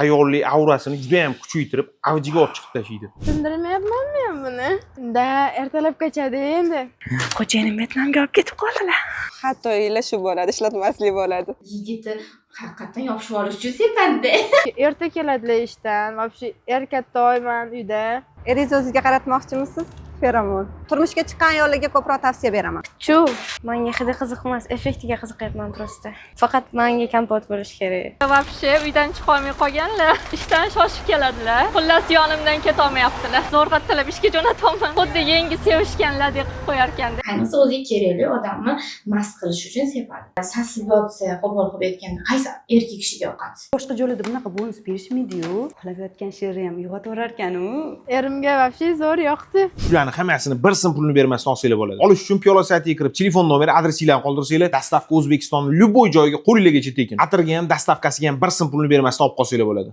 ayollik aurasini juda ham kuchaytirib, avjiga olib chiqib tashlaydi. Tushuntirmayapmanmi men buni? Da, ertalab qochadi endi. Xo'jayinim Vyetnamga olib ketib qoldilar. Hatto shu bo'ladi, ishlatmaslik bo'ladi. Yigiti haqiqatan yopishib olish uchun sepadi. Erta keladilar ishdan. Вообще erkatoyman uyda. Eringizni o'zizga qaratmoqchimisiz? Feromon. Turmushga chiqqan ayollarga ko'proq tavsiya beraman. Chu, menga hidi qiziqmas, effektiga qiziqyapman prosta. Faqat menga kompot bo'lish kerak. Вообще uydan chiqa olmay qolganlar, ishdan shoshib keladilar. Xullas yonimdan keta olmayaptilar. Zo'rg'a tilab ishga jo'natyapman. Xuddi yangi sevishganlardek qilib qo'yar ekanda. Ayniqsa o'ziga kerakli odamni mast qilish uchun sepadi. Sasib yotsa, qo'pol qilib aytganda qaysi erkak kishiga yoqadi? Boshqa joylarda bunaqa bonus berishmaydi-yu. Uxlayotgan she'ri ham uyg'otaverar ekan-u. Erimga вообще zo'r yoqdi. Shularni hammasini bir so'm pulini bermasdan olsanglar bo'ladi. Olish uchun Piyola saytiga kirib, telefon nomeri, adresinglarni qoldirsanglar, dastavka O'zbekistonning любой joyiga qo'lingizgacha tekin. Atirga ham, dastavkasiga ham bir so'm pulini bermasdan olib qolsanglar bo'ladi.